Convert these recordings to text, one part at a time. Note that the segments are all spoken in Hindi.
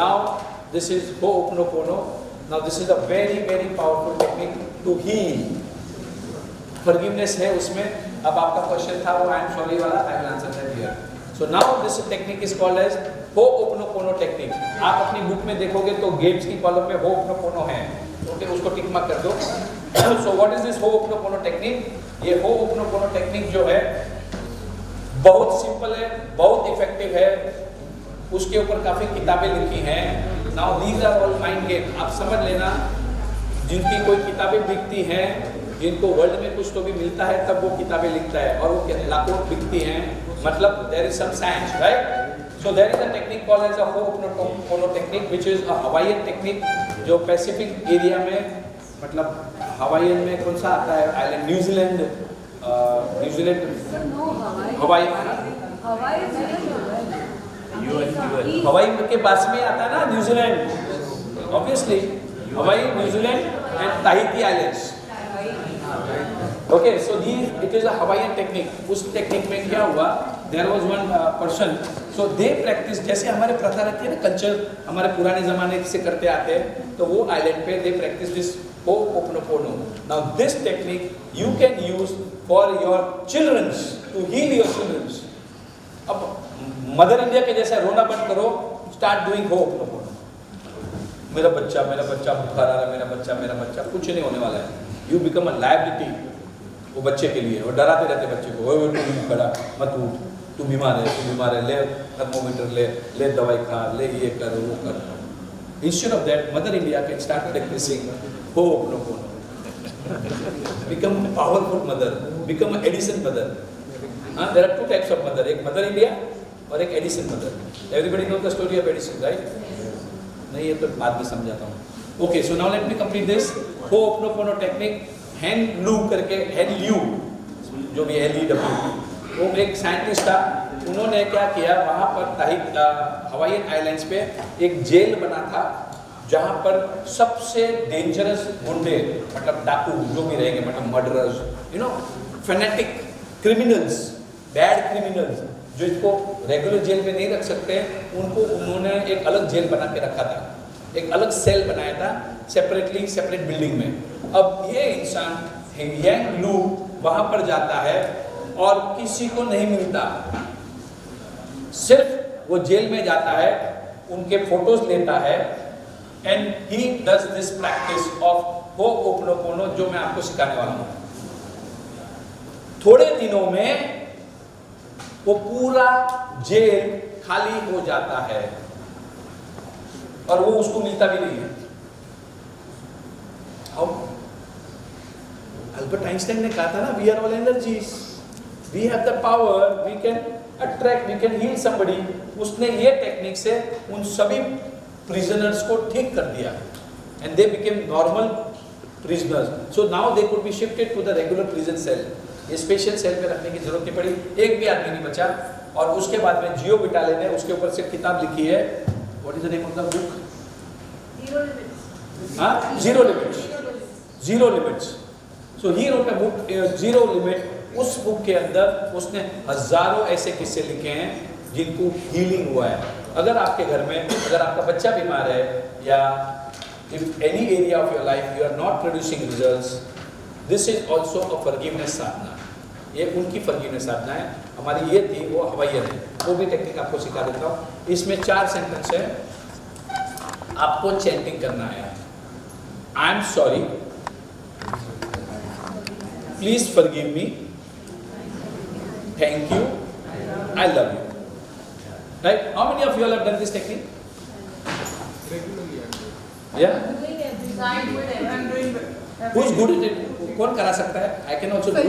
now this is Ho'oponopono. Now this is a very very powerful technique to heal. Forgiveness है उसमें. अब आपका क्वेश्चन था वो I am sorry वाला, I will answer that here. So now this technique is called as Ho'oponopono technique. आप अपनी बुक में देखोगे तो गेम्स की कॉलम में Ho'oponopono है. ओके, उसको टिक मार्क कर दो. So what is this Ho'oponopono technique? ये Ho'oponopono technique जो है बहुत सिंपल है, बहुत इफेक्टिव है. उसके ऊपर काफी किताबें लिखी हैं. Now these are all mind game. आप समझ लेना, जिनकी कोई किताबें बिकती हैं, जिनको वर्ल्ड में कुछ तो भी मिलता है तब वो किताबें लिखता है, और वो लाखों बिकती हैं, मतलब there is some science, right? So there is a technique called as a Ho'oponopono technique, which is a Hawaiian technique, जो पैसिफिक एरिया में, मतलब हवाईयन में कौन सा आता है आइलैंड? न्यूजीलैंड, हवाई के पास में आता है ना New Zealand, obviously Hawaii, New Zealand and Tahiti islands. Okay, so this it is a Hawaiian technique. उस टेक्निक में क्या हुआ, there was one person, so they practice, जैसे हमारे प्रथा रहती है ना, कल्चर हमारे पुराने जमाने से करते आते हैं, तो वो आइलैंड पे they practice this Ho'oponopono. Now this technique you can use for your childrens, to heal your childrens. अब मदर इंडिया के जैसा रोना बंद करो, स्टार्ट डूइंग Ho'oponopono. मेरा बच्चा बुखार आ रहा है, मेरा बच्चा, कुछ नहीं होने वाला है. यू बिकम अ लायबिलिटी वो बच्चे के लिए, और डराते रहते बच्चे को, ओए तू खड़ा मत उठ, तू बीमार है, ले थर्मोमीटर ले दवाई खा, ले ये कर वो कर. Instead of that, Mother India can start practicing Ho'oponopono. Become a powerful mother, become an Edison mother. There are two types of mother, एक Mother India और एक Edison mother. Everybody knows the story of Edison, right? नहीं, ये तो बाद में समझाता हूँ. Okay, so now let me complete this Ho'oponopono technique. हेन लू करके, हेन ल्यू जो भी LEW, वो एक साइंटिस्ट था. उन्होंने क्या किया, वहाँ पर हवाईयन आइलैंड्स पे एक जेल बना था, जहाँ पर सबसे डेंजरस गुंडे, मतलब डाकू जो भी रहेंगे, मतलब murderers, you know, phonetic criminals, bad criminals, जो इसको रेगुलर जेल में नहीं रख सकते, उनको उन्होंने एक अलग जेल बना के रखा था, एक अलग सेल बनाया था, सेपरेट बिल्डिंग में. अब ये इंसान यांग लू वहाँ पर जाता है और किसी को नहीं मिलता, सिर्फ वो जेल में जाता है, उनके फोटोज लेता है, and he does this practice of Ho'oponopono जो मैं आपको सिखाने वाला हूँ. थोड़े दिनों में वो पूरा जेल खाली हो जाता है और वो उसको मिलता भी नहीं है. अल्बर्ट आइंस्टाइन ने कहा था ना, we are all energies, we have the power, we can attract, we can heal somebody. उसने ये टेक्निक से उन सभी प्रिजनर्स को ठीक कर दिया, and they became normal prisoners. So now they could be shifted to the regular prison cell. ये स्पेशल सेल में रखने की जरूरत नहीं पड़ी, एक भी आदमी नहीं बचा. और उसके बाद में जियो विटाले ने उसके ऊपर से किताब लिखी है, what is the name of the book? Zero limits. So he wrote a book, zero limit. उस बुक के अंदर उसने हजारों ऐसे किस्से लिखे हैं जिनको हीलिंग हुआ है. अगर आपके घर में, अगर आपका बच्चा बीमार है, या if any area of your life you are not producing results, this is also a forgiveness sadhana. ये उनकी फॉरगिवनेस साधना है. हमारी ये थी, वो हवाईयन है. वो भी टेक्निक आपको सिखा देता हूँ. इसमें 4 सेंटेंस है, आपको चैंटिंग करना है. I am sorry, please forgive me, thank you, I love you. Right? How many of you have done this technique? या who is good at it? कौन करा सकता है? I can also do it.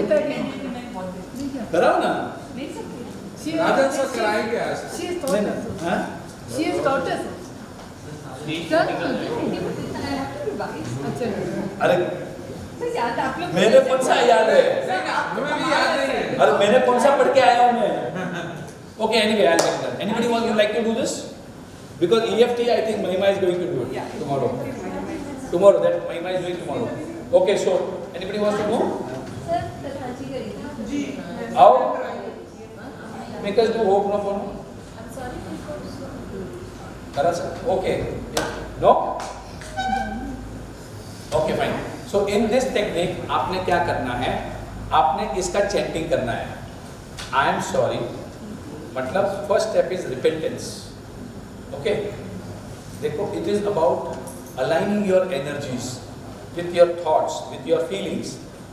कराओ ना. राजन सर कराएंगे आज. नहीं ना. हां, She has taught us. अरे मैंने कौन सा याद है? हमें भी याद नहीं है. अरे मैंने कौन सा पढ़ के आया हूँ मैं? Okay, anyway, I'll get that. Anybody would like to do this? Because EFT, I think Mahima is going to do it tomorrow. Tomorrow, that Mahima is doing tomorrow. Okay, so anybody wants to know? Sir, Tathaji करेगी. How? Make us do Ho'oponopono. I'm sorry. करा sir? Okay. No? Okay, fine. So in this technique आपने क्या करना है? आपने इसका चैंटिंग करना है. I am sorry. मतलब first step is repentance. Okay? देखो, it is about aligning your energies with your thoughts, with your feelings.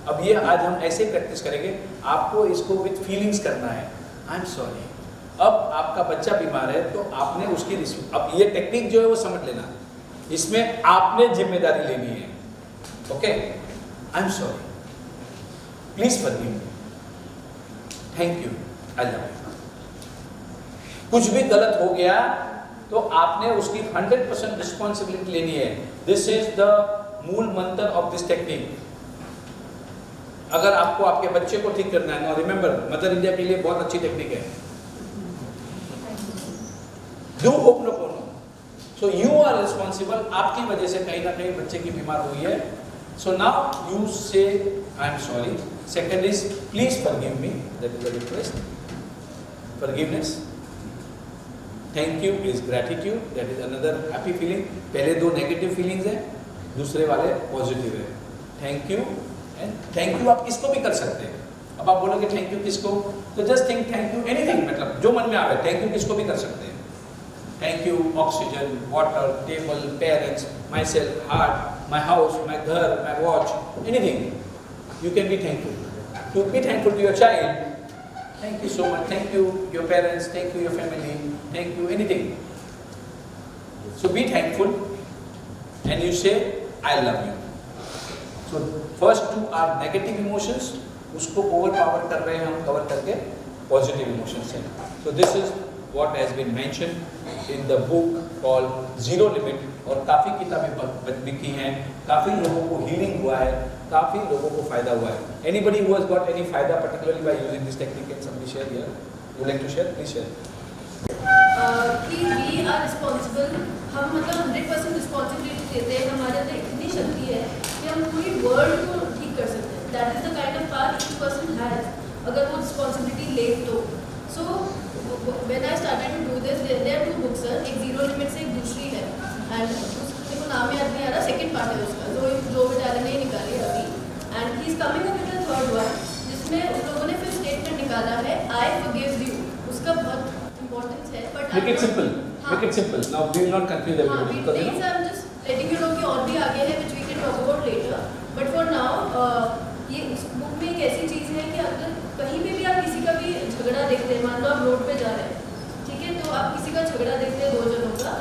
अब ये आज हम ऐसे प्रैक्टिस करेंगे. आपको इसको with feelings करना है. I am sorry. अब आपका बच्चा बीमार है तो आपने उसकी अब ये टेक्निक जो है वो समझ लेना. इसमें आपने जिम्मेदारी लेनी है. Okay? I am sorry. Please forgive me. Thank you. I love you. कुछ भी गलत हो गया तो आपने उसकी 100% रिस्पॉन्सिबिलिटी लेनी है. दिस इज द मूल मंत्र ऑफ दिस टेक्निक. अगर आपको आपके बच्चे को ठीक करना है, नो रिमेंबर, मदर इंडिया के लिए बहुत अच्छी टेक्निक है. Do Ho'oponopono. So you are responsible. आपकी वजह से कहीं ना कहीं बच्चे की बीमार हुई है. सो नाउ यू से आई am sorry. Second is please forgive me. That is the request. Forgiveness. Thank you is gratitude. That is another happy feeling. पहले दो नेगेटिव फीलिंग्स हैं, दूसरे वाले पॉजिटिव है. Thank you and thank you आप किसको भी कर सकते हैं. अब आप बोलोगे थैंक यू किसको, तो just think thank you anything, मतलब जो मन में आवे. थैंक यू किसको भी कर सकते हैं. Thank you oxygen, water, table, parents, myself, heart, my house, my ghar, my watch, anything. You can be thankful. To be thankful to your child. Thank you so much. Thank you, your parents. Thank you, your family. Thank you, anything. So be thankful, and you say, "I love you." So first two are negative emotions. उसको overpower कर रहे हैं हम, cover करके positive emotions हैं. So this is what has been mentioned in the book called Zero Limit. और काफ़ी किताबें लिखी हैं, काफ़ी लोगों को हीलिंग हुआ है, काफ़ी लोगों को फायदा हुआ है. Anybody who has got any फायदा particularly by using this technique, can somebody share here? You would like to share? Please share. कि we are responsible. हम मतलब 100% रिस्पॉन्सिबिलिटी देते हैं. हमारे अंदर इतनी शक्ति है कि हम पूरी वर्ल्ड को ठीक कर सकते हैं. That is the kind of power each person has. अगर वो रिस्पॉन्सिबिलिटी ले तो. सो when I started to do this, there are two books sir. एक जीरो लिमिट से एक दूसरी है. एंड देखो नाम याद नहीं आ रहा. सेकंड पार्ट है उसका, जो बेचारे ने निकाली अभी. And he is coming up with the third one, जिसमें उन लोगों ने फिर स्टेटमेंट निकाला है, आई फॉरगिव यू. उसका बहुत इंपॉर्टेंस है. But Make it simple. Make it simple. Now we will not confuse everybody. हाँ, नहीं sir, I'm just letting you know कि और भी आगे है which we can talk about later. But for now, ये इस बुक में एक ऐसी चीज़ है कि अगर कहीं पे भी आप किसी का भी झगड़ा देखते हैं, मान लो आप रोड पे जा रहे हैं, ठीक है, तो आप किसी का झगड़ा देखते हैं दो जनों का,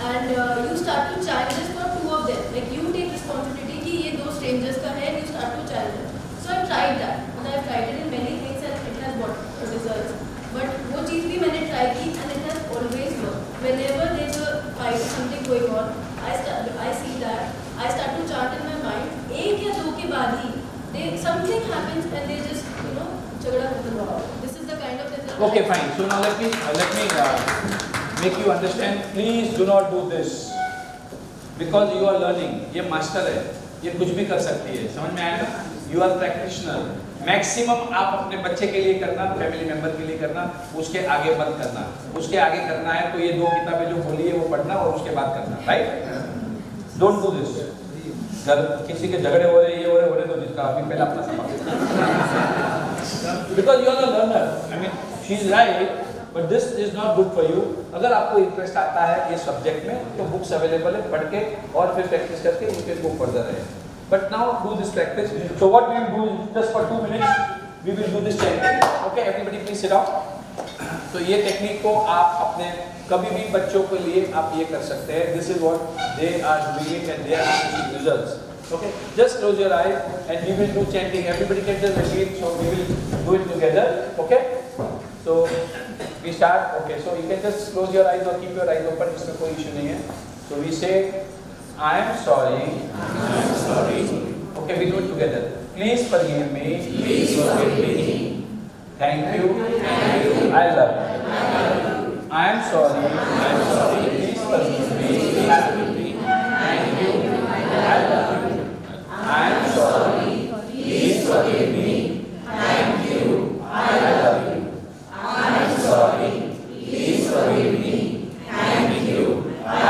and you start to chant this for two of them. Like you take responsibility कि ये दो strangers का है, and you start to chant them. So I tried that. And I have tried it in many things and it has brought results. But वो चीज़ भी मैंने try की and it has always worked. Whenever there is a fight or something going on, I see that. I start to chant in my mind. एक या दो के बाद ही something happens and they just झगड़ा खत्म हो. This is the kind of result. Okay, fine. So now let me make you understand. Please do not do this because you are learning. ये मास्टर है, ये कुछ भी कर सकती है. समझ में आया ना? You are practitioner. मैक्सिमम आप अपने बच्चे के लिए करना, फैमिली मेंबर के लिए करना, उसके आगे मत करना. उसके आगे करना है तो ये दो किताबें जो बोली है वो पढ़ना और उसके बाद करना. राइट? Don't do this. घर किसी के झगड़े हो रहे, ये हो रहे तो जिसका अभी पहले अपना संभाल. Because you are a learner. I mean, she is right, but this is not good for you. अगर आपको इंटरेस्ट आता है ये सब्जेक्ट में तो बुक्स अवेलेबल है, पढ़ के और फिर प्रैक्टिस करके you can go further ahead. But now do this practice. So what we will do is just for 2 minutes we will do this chanting. Okay, everybody please sit down. तो ये टेक्निक को आप अपने कभी भी बच्चों के लिए आप ये कर सकते हैं. This is what they are doing and they are seeing results. Okay, just close your eyes and we will do chanting. Everybody can just repeat. So we will do it together. Okay. So we start. Okay. So you can just close your eyes or keep your eyes open. इसमें कोई issue नहीं है. So we say, I am sorry. I am sorry. Okay, we do it together. Please forgive me. Please forgive me. Thank you. Thank you. I love you. I am sorry. I am sorry. Please forgive me. Please forgive me. Thank you. I love you. I am sorry. Please forgive me. Thank you. I love you. I am sorry. Please forgive me. Thank you. I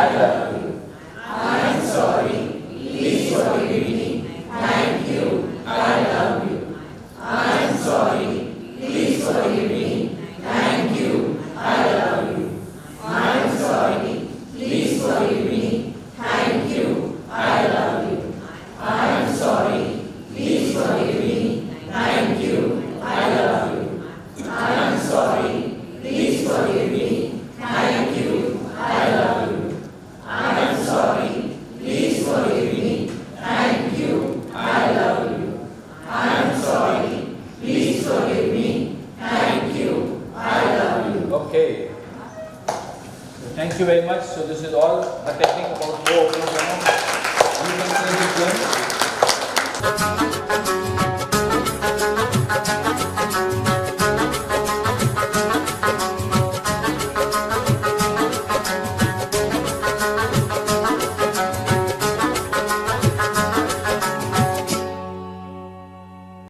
you very much. So this is all the technique about flow opening piano. You can play this game.